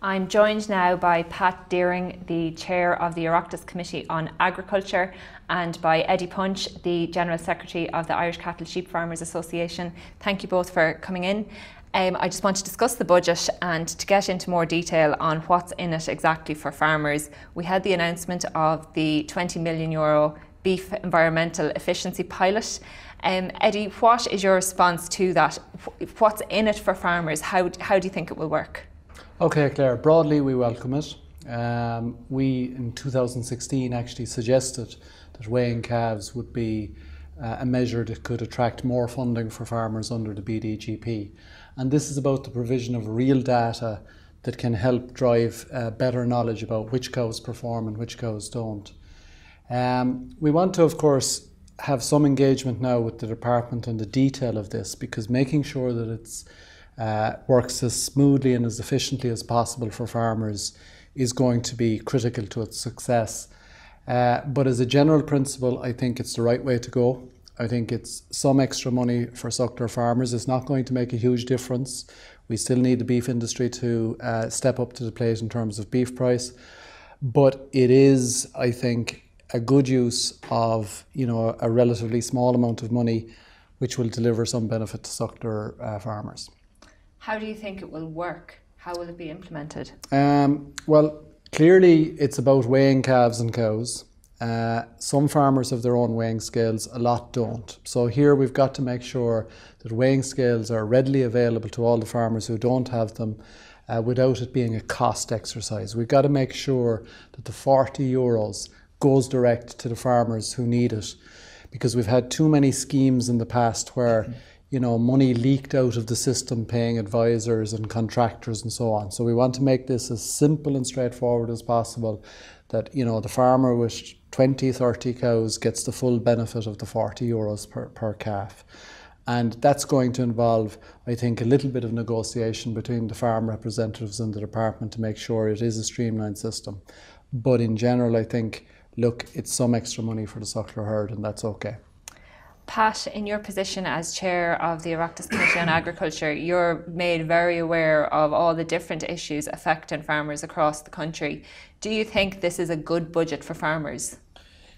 I'm joined now by Pat Deering, the Chair of the Oireachtas Committee on Agriculture, and by Eddie Punch, the General Secretary of the Irish Cattle Sheep Farmers Association. Thank you both for coming in. I just want to discuss the budget and to get into more detail on what's in it exactly for farmers. We had the announcement of the €20 million beef environmental efficiency pilot. Eddie, what is your response to that? What's in it for farmers? How do you think it will work? Okay, Claire, broadly we welcome it. We in 2016 actually suggested that weighing calves would be a measure that could attract more funding for farmers under the BDGP. And this is about the provision of real data that can help drive better knowledge about which cows perform and which cows don't. We want to, of course, have some engagement now with the department on the detail of this, because making sure that it's works as smoothly and as efficiently as possible for farmers is going to be critical to its success. But as a general principle, I think it's the right way to go. I think it's some extra money for suckler farmers. It's not going to make a huge difference. We still need the beef industry to step up to the plate in terms of beef price. But it is, I think, a good use of a relatively small amount of money which will deliver some benefit to suckler farmers. How do you think it will work? How will it be implemented? Well, clearly it's about weighing calves and cows. Some farmers have their own weighing scales, a lot don't. So here we've got to make sure that weighing scales are readily available to all the farmers who don't have them without it being a cost exercise. We've got to make sure that the €40 goes direct to the farmers who need it, because we've had too many schemes in the past where money leaked out of the system paying advisors and contractors and so on. So we want to make this as simple and straightforward as possible, that the farmer with 20, 30 cows gets the full benefit of the €40 per calf. And that's going to involve, I think, a little bit of negotiation between the farm representatives and the department to make sure it is a streamlined system. But in general, I think, look, it's some extra money for the suckler herd, and that's okay. Pat, in your position as Chair of the Oireachtas Committee on Agriculture, you're made very aware of all the different issues affecting farmers across the country. Do you think this is a good budget for farmers?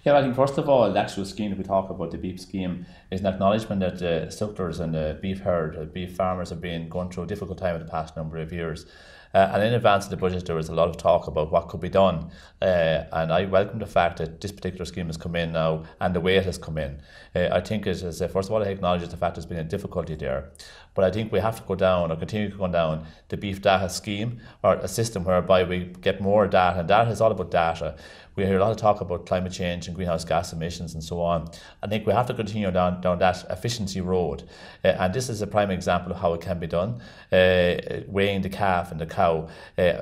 Yeah, I think first of all, the actual scheme that we talk about, the beef scheme, is an acknowledgement that the sucklers and the beef herd, the beef farmers have been going through a difficult time in the past number of years. And in advance of the budget, there was a lot of talk about what could be done. And I welcome the fact that this particular scheme has come in now and the way it has come in. I think it is, first of all, I acknowledge the fact there's been a difficulty there. But I think we have to go down or continue to go down the beef data scheme, or a system whereby we get more data. And data is all about data. We hear a lot of talk about climate change and greenhouse gas emissions and so on. I think we have to continue down that efficiency road. And this is a prime example of how it can be done, weighing the calf and the cow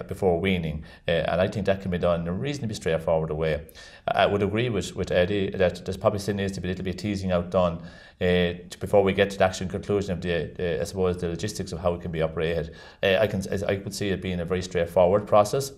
before weaning. And I think that can be done in a reasonably straightforward way. I would agree with Eddie that there's probably still needs to be a little bit of teasing out done before we get to the actual conclusion of the logistics of how it can be operated. I could see it being a very straightforward process.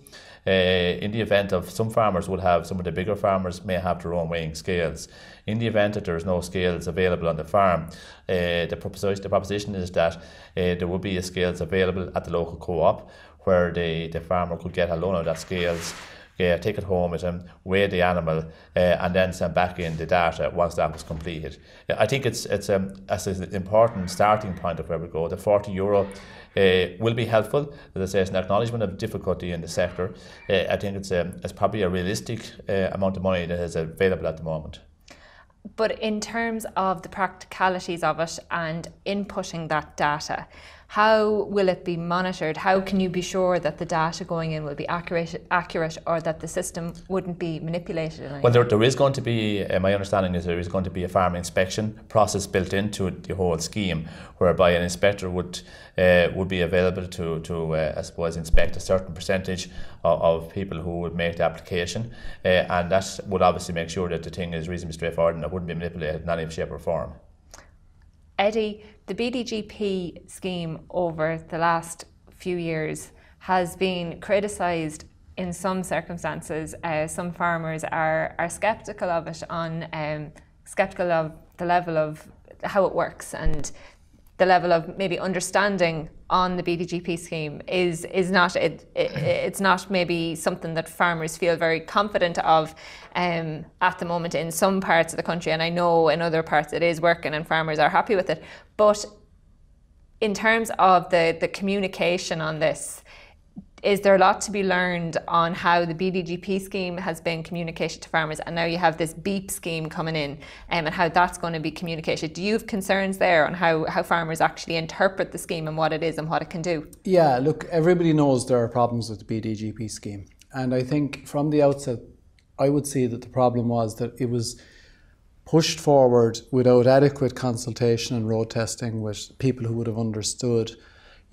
In the event of some farmers will have, some of the bigger farmers may have their own weighing scales. In the event that there is no scales available on the farm, the proposition is that there will be scales available at the local co-op, where the farmer could get a loan of that scales, take it home with him, weigh the animal, and then send back in the data once that was completed. I think it's an important starting point of where we go. The €40 will be helpful. As I say, it's an acknowledgement of difficulty in the sector. I think it's probably a realistic amount of money that is available at the moment. But in terms of the practicalities of it and inputting that data, how will it be monitored? How can you be sure that the data going in will be accurate, or that the system wouldn't be manipulated in any way? Well, there is going to be, my understanding is there is going to be a farm inspection process built into the whole scheme, whereby an inspector would be available to I suppose, inspect a certain percentage of people who would make the application, and that would obviously make sure that the thing is reasonably straightforward and it wouldn't be manipulated in any shape or form. Eddie, the BDGP scheme over the last few years has been criticised in some circumstances. Some farmers are sceptical of it, sceptical of the level of how it works and the level of maybe understanding on the BDGP scheme is not it's not maybe something that farmers feel very confident of at the moment in some parts of the country, and I know in other parts it is working and farmers are happy with it. But in terms of the communication on this, is there a lot to be learned on how the BDGP scheme has been communicated to farmers, and now you have this BEEP scheme coming in, and how that's going to be communicated? Do you have concerns there on how farmers actually interpret the scheme and what it is and what it can do? Yeah, look, everybody knows there are problems with the BDGP scheme, and I think from the outset I would say that the problem was that it was pushed forward without adequate consultation and road testing with people who would have understood,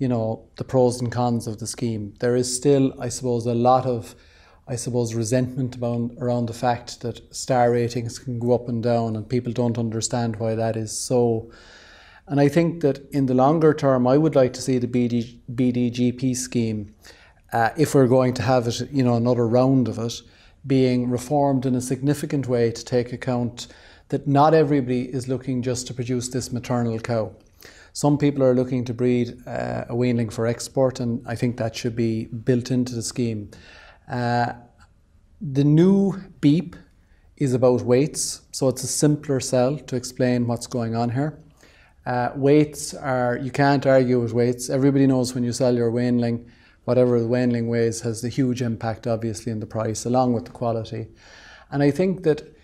you know, the pros and cons of the scheme. There is still, I suppose, a lot of, resentment around the fact that star ratings can go up and down, and people don't understand why that is so. And I think that in the longer term, I would like to see the BDGP scheme, if we're going to have it, you know, another round of it, being reformed in a significant way to take account that not everybody is looking just to produce this maternal cow. Some people are looking to breed a weanling for export, and I think that should be built into the scheme. The new BEEP is about weights, so it's a simpler sell to explain what's going on here. Weights are, you can't argue with weights. Everybody knows when you sell your weanling, whatever the weanling weighs has the huge impact obviously in the price along with the quality. And I think that,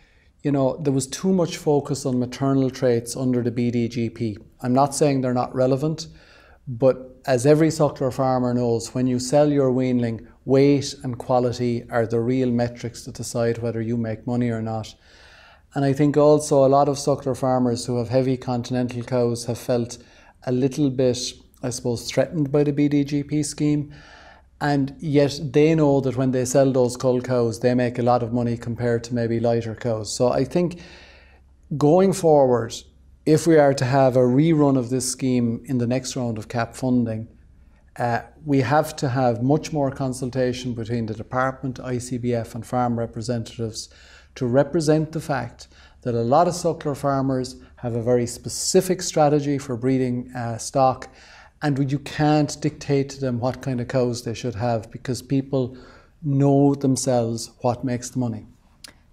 you know, there was too much focus on maternal traits under the BDGP. I'm not saying they're not relevant, but as every suckler farmer knows, when you sell your weanling, weight and quality are the real metrics that decide whether you make money or not. And I think also a lot of suckler farmers who have heavy continental cows have felt a little bit, I suppose, threatened by the BDGP scheme. And yet they know that when they sell those cull cows, they make a lot of money compared to maybe lighter cows. So I think going forward, if we are to have a rerun of this scheme in the next round of CAP funding, we have to have much more consultation between the department, ICBF and farm representatives to represent the fact that a lot of suckler farmers have a very specific strategy for breeding stock, and you can't dictate to them what kind of cows they should have because people know themselves what makes the money.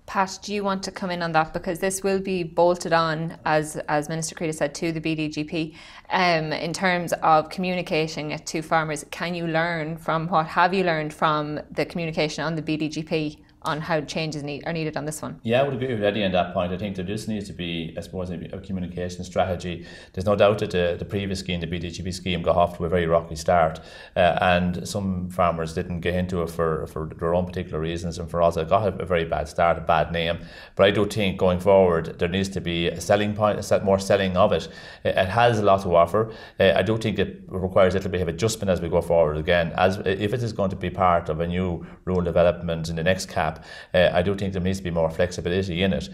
Pat, do you want to come in on that? Because this will be bolted on, as Minister Creedy said, to the BDGP. In terms of communicating it to farmers, can you learn from what have you learned from the communication on the BDGP on how changes are needed on this one? Yeah, I would agree with Eddie on that point. I think there just needs to be, I suppose, a communication strategy. There's no doubt that the previous scheme, the BDGP scheme, got off to a very rocky start, and some farmers didn't get into it for their own particular reasons, and for us it got a very bad start, a bad name. But I do think going forward there needs to be a selling point, more selling of it. It has a lot to offer. I do think it requires a little bit of adjustment as we go forward again. As if it is going to be part of a new rule development in the next CAP, I do think there needs to be more flexibility in it.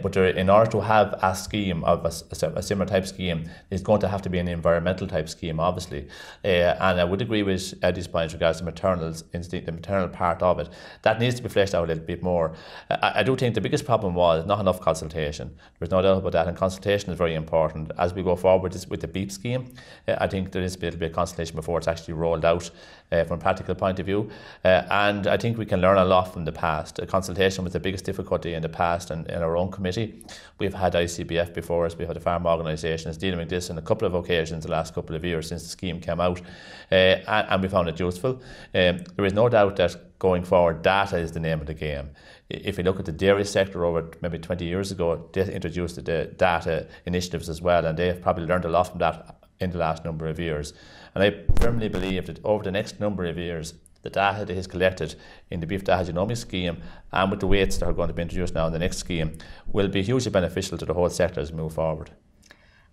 But in order to have a scheme of a similar type scheme, it's going to have to be an environmental type scheme, obviously. And I would agree with Eddie's point in regards to the maternal part of it. That needs to be fleshed out a little bit more. I do think the biggest problem was not enough consultation. There's no doubt about that, and consultation is very important. As we go forward with the BEEP scheme, I think there is a little bit of consultation before it's actually rolled out from a practical point of view. And I think we can learn a lot from the past. Consultation was the biggest difficulty in the past, and in our own committee we've had ICBF before us, we've had the farm organisations dealing with this on a couple of occasions the last couple of years since the scheme came out, and we found it useful. There is no doubt that going forward data is the name of the game. If you look at the dairy sector over maybe 20 years ago, they introduced the data initiatives as well, and they've probably learned a lot from that in the last number of years. And I firmly believe that over the next number of years, the data that is collected in the beef data genomics scheme and with the weights that are going to be introduced now in the next scheme will be hugely beneficial to the whole sector as we move forward.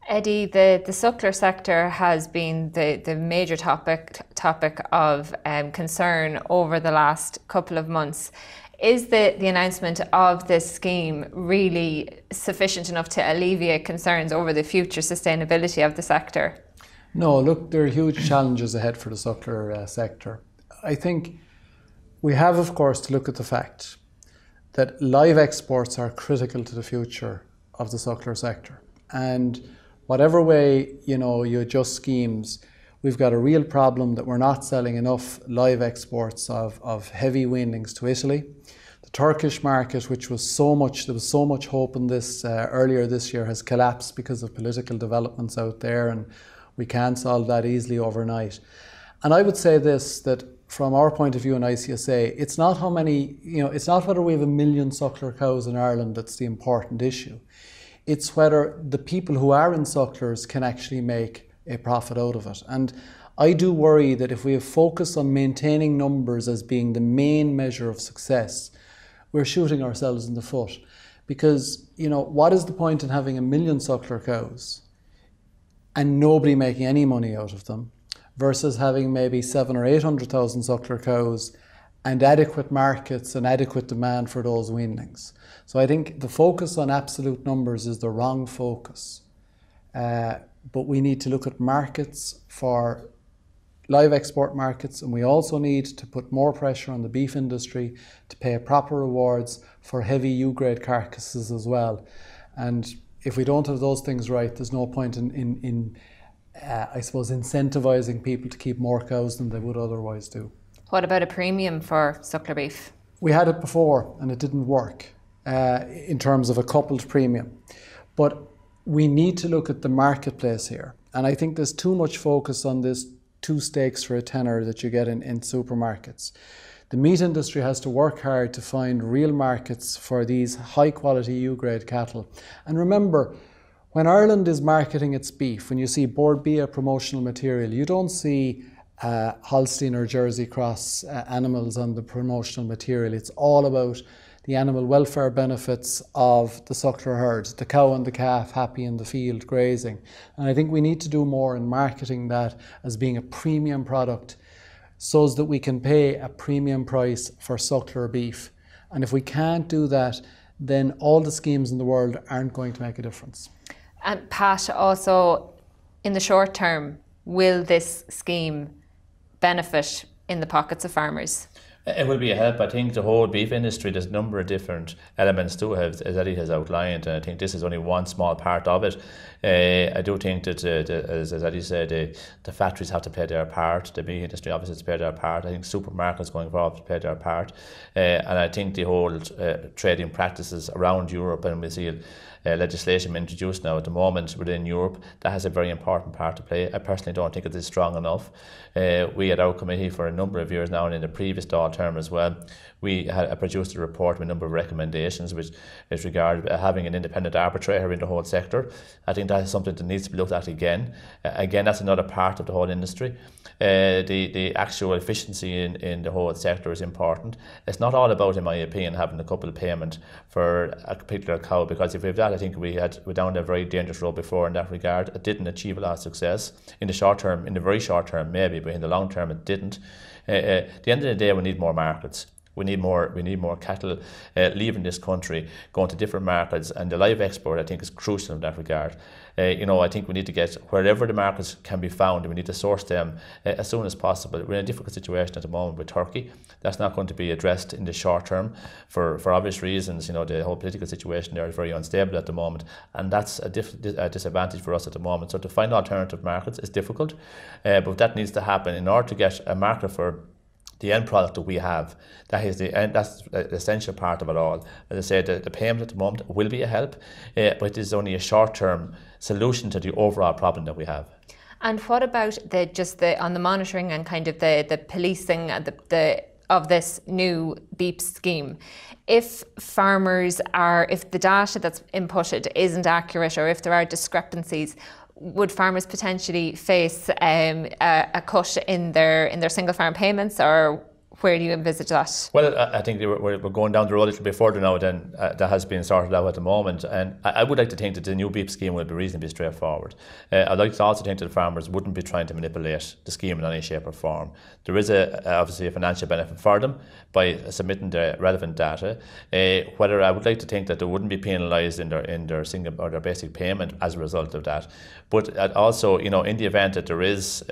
Eddie, the suckler sector has been the major topic of concern over the last couple of months. Is the announcement of this scheme really sufficient enough to alleviate concerns over the future sustainability of the sector? No, look, there are huge challenges ahead for the suckler sector. I think we have, of course, to look at the fact that live exports are critical to the future of the suckler sector. And whatever way, you know, you adjust schemes, we've got a real problem that we're not selling enough live exports of heavy weanlings to Italy. The Turkish market, which was there was so much hope in this earlier this year, has collapsed because of political developments out there, and we can't solve that easily overnight. And I would say this, that from our point of view in ICSA, it's not how many, you know, it's not whether we have 1 million suckler cows in Ireland that's the important issue. It's whether the people who are in sucklers can actually make a profit out of it. And I do worry that if we have focused on maintaining numbers as being the main measure of success, we're shooting ourselves in the foot. Because, you know, what is the point in having 1 million suckler cows and nobody making any money out of them, versus having maybe 700,000 or 800,000 suckler cows and adequate markets and adequate demand for those weanlings. So I think the focus on absolute numbers is the wrong focus. But we need to look at markets for live export markets, and we also need to put more pressure on the beef industry to pay proper rewards for heavy U-grade carcasses as well. And if we don't have those things right, there's no point in I suppose, incentivising people to keep more cows than they would otherwise do. What about a premium for suckler beef? We had it before and it didn't work in terms of a coupled premium. But we need to look at the marketplace here. And I think there's too much focus on this 2 steaks for a tenner that you get in supermarkets. The meat industry has to work hard to find real markets for these high quality U-grade cattle. And remember, when Ireland is marketing its beef, when you see Board Bia promotional material, you don't see Holstein or Jersey Cross animals on the promotional material. It's all about the animal welfare benefits of the suckler herd, the cow and the calf happy in the field grazing. And I think we need to do more in marketing that as being a premium product so that we can pay a premium price for suckler beef. And if we can't do that, then all the schemes in the world aren't going to make a difference. And Pat, also in the short term, will this scheme benefit in the pockets of farmers? It will be a help. I think the whole beef industry, there's a number of different elements to it, as Eddie has outlined, and I think this is only one small part of it. I do think that, as Eddie said, the factories have to play their part, the meat industry obviously has to play their part. I think supermarkets going forward to play their part, and I think the whole trading practices around Europe, and we see legislation introduced now at the moment within Europe, that has a very important part to play. I personally don't think it is strong enough. We at our committee for a number of years now, and in the previous Dáil term as well, we had produced a report with a number of recommendations which is regarding having an independent arbitrator in the whole sector. I think that is something that needs to be looked at again. Again, that's another part of the whole industry. The actual efficiency in the whole sector is important. It's not all about, in my opinion, having a couple of payment for a particular cow, because if we have that, I think we're down a very dangerous road before in that regard. It didn't achieve a lot of success in the short term, in the very short term maybe, but in the long term it didn't. At the end of the day, we need more markets. We need more cattle leaving this country, going to different markets, and the live export, I think, is crucial in that regard. I think we need to get wherever the markets can be found, and we need to source them as soon as possible. We're in a difficult situation at the moment with Turkey. That's not going to be addressed in the short term for obvious reasons. The whole political situation there is very unstable at the moment, and that's a disadvantage for us at the moment. So to find alternative markets is difficult, but that needs to happen in order to get a market for the end product that we have. That's the essential part of it all. As I said, the payment at the moment will be a help, but it is only a short-term solution to the overall problem that we have. And what about on the monitoring and kind of the policing of this new beef scheme? If if the data that's inputted isn't accurate, or if there are discrepancies, would farmers potentially face a cut in their single farm payments, or where do you envisage that? Well, I think we're going down the road a little bit further now than that has been sorted out at the moment, and I would like to think that the new beef scheme will be reasonably straightforward. I'd like to also think that the farmers wouldn't be trying to manipulate the scheme in any shape or form. There is obviously a financial benefit for them by submitting the relevant data. Whether I would like to think that they wouldn't be penalised in their single or their basic payment as a result of that, but also in the event that there is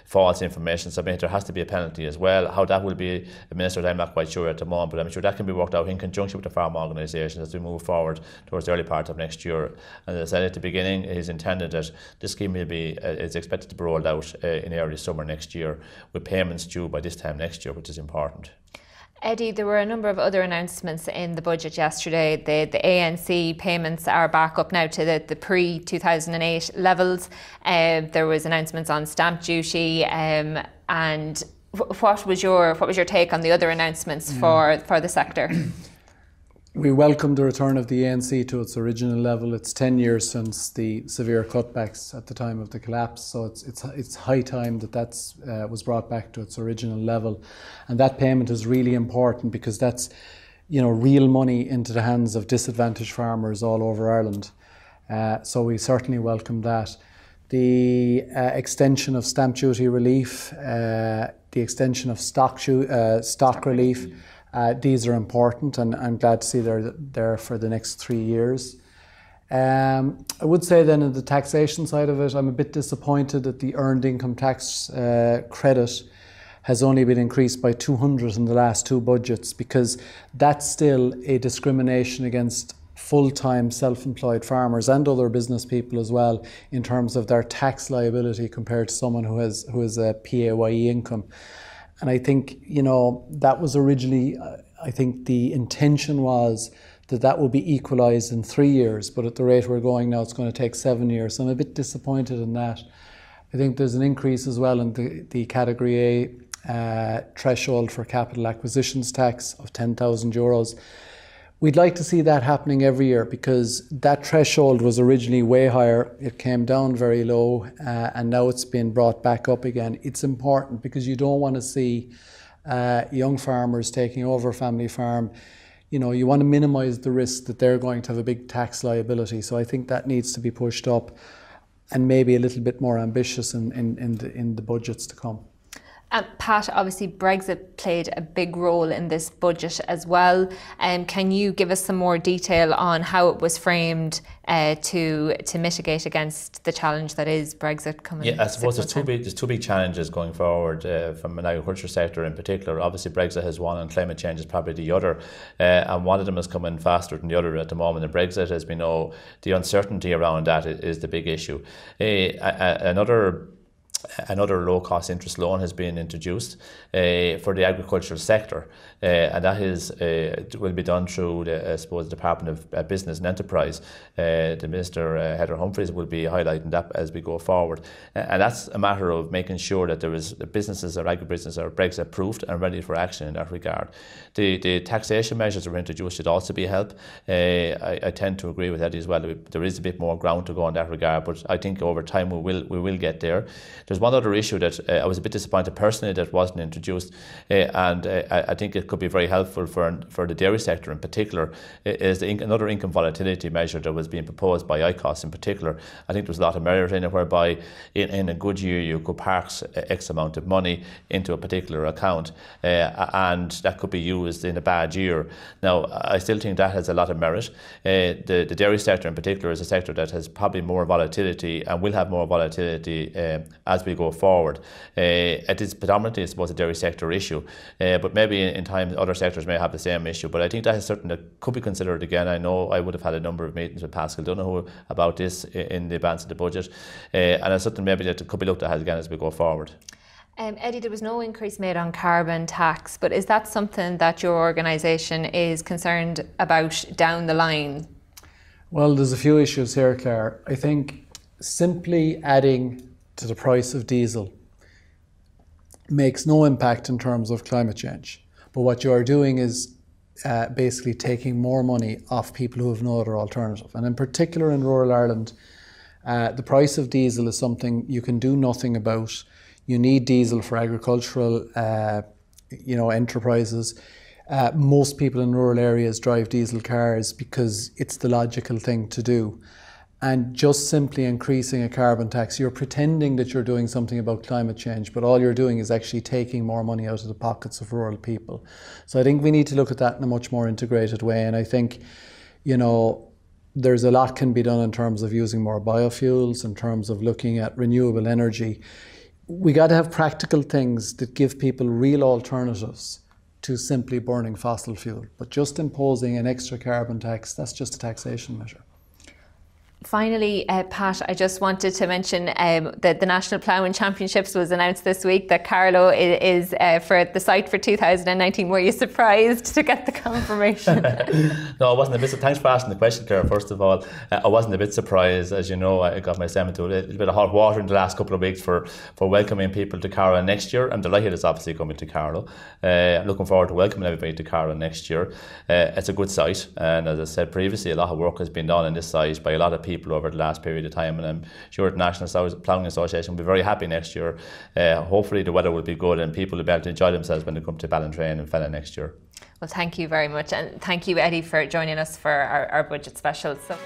false information submitted, there has to be a penalty as well. How that will be administered, I'm not quite sure at the moment, but I'm sure that can be worked out in conjunction with the farm organisations as we move forward towards the early part of next year. And as I said at the beginning, it is intended that this scheme will be is expected to be rolled out in early summer next year, with payments due by this time next year, which is important. Eddie, there were a number of other announcements in the budget yesterday. The ANC payments are back up now to the pre-2008 levels. There was announcements on stamp duty, and what was your take on the other announcements for the sector? We welcome the return of the ANC to its original level. It's 10 years since the severe cutbacks at the time of the collapse, so it's high time that was brought back to its original level, and that payment is really important because that's, you know, real money into the hands of disadvantaged farmers all over Ireland. So we certainly welcome that. The extension of stamp duty relief, the extension of stock relief. These are important, and I'm glad to see they're there for the next 3 years. I would say then on the taxation side of it, I'm a bit disappointed that the earned income tax credit has only been increased by 200 in the last 2 budgets, because that's still a discrimination against full-time self-employed farmers and other business people as well in terms of their tax liability compared to someone who has a PAYE income. And I think, you know, that was originally, I think the intention was that would be equalised in 3 years, but at the rate we're going now, it's going to take 7 years. So I'm a bit disappointed in that. I think there's an increase as well in the Category A threshold for capital acquisitions tax of €10,000. We'd like to see that happening every year, because that threshold was originally way higher. It came down very low, and now it's been brought back up again. It's important because you don't want to see young farmers taking over a family farm. You know, you want to minimise the risk that they're going to have a big tax liability. So I think that needs to be pushed up, and maybe a little bit more ambitious in the budgets to come. Pat, obviously Brexit played a big role in this budget as well. Can you give us some more detail on how it was framed to mitigate against the challenge that is Brexit coming? Yeah, I suppose there's two big challenges going forward from an agriculture sector in particular. Obviously Brexit has one, and climate change is probably the other, and one of them is coming faster than the other at the moment. And Brexit, as we know, the uncertainty around that is the big issue. Another low-cost interest loan has been introduced for the agricultural sector, and that will be done through the Department of Business and Enterprise. The Minister, Heather Humphreys, will be highlighting that as we go forward, and that's a matter of making sure that the businesses or agribusiness are Brexit-proofed and ready for action in that regard. The taxation measures that were introduced should also be help. I tend to agree with Eddie as well. There is a bit more ground to go in that regard, but I think over time we will get there. There's one other issue that I was a bit disappointed personally that wasn't introduced, and I think it could be very helpful for the dairy sector in particular, is another income volatility measure that was being proposed by ICOS in particular. I think there's a lot of merit in it, whereby in a good year you could park X amount of money into a particular account, and that could be used in a bad year. Now, I still think that has a lot of merit. The dairy sector in particular is a sector that has probably more volatility and will have more volatility as we go forward. It is predominantly, I suppose, a dairy sector issue, but maybe in time other sectors may have the same issue. But I think that is something that could be considered again. I know I would have had a number of meetings with Pascal Donoghue about this in the advance of the budget, and it's something maybe that could be looked at again as we go forward. Eddie, there was no increase made on carbon tax, but is that something that your organisation is concerned about down the line? Well, there's a few issues here, Claire. I think simply adding to the price of diesel makes no impact in terms of climate change. But what you are doing is basically taking more money off people who have no other alternative. And in particular in rural Ireland, the price of diesel is something you can do nothing about. You need diesel for agricultural enterprises. Most people in rural areas drive diesel cars because it's the logical thing to do. And just simply increasing a carbon tax, you're pretending that you're doing something about climate change, but all you're doing is actually taking more money out of the pockets of rural people. So I think we need to look at that in a much more integrated way. And I think, there's a lot can be done in terms of using more biofuels, in terms of looking at renewable energy. we got to have practical things that give people real alternatives to simply burning fossil fuel. But just imposing an extra carbon tax, that's just a taxation measure. Finally, Pat, I just wanted to mention that the National Ploughing Championships was announced this week, that Carlow is for the site for 2019. Were you surprised to get the confirmation? No, I wasn't a bit. Thanks for asking the question, Claire. First of all, I wasn't a bit surprised. As you know, I got myself into a little bit of hot water in the last couple of weeks for welcoming people to Carlow next year. I'm delighted it's obviously coming to Carlow. I'm looking forward to welcoming everybody to Carlow next year. It's a good site, and as I said previously, a lot of work has been done on this site by a lot of people over the last period of time, and I'm sure the National Ploughing Association will be very happy next year. Hopefully the weather will be good and people will be able to enjoy themselves when they come to Ballantrae and Fella next year. Well, thank you very much, and thank you, Eddie, for joining us for our budget special. So.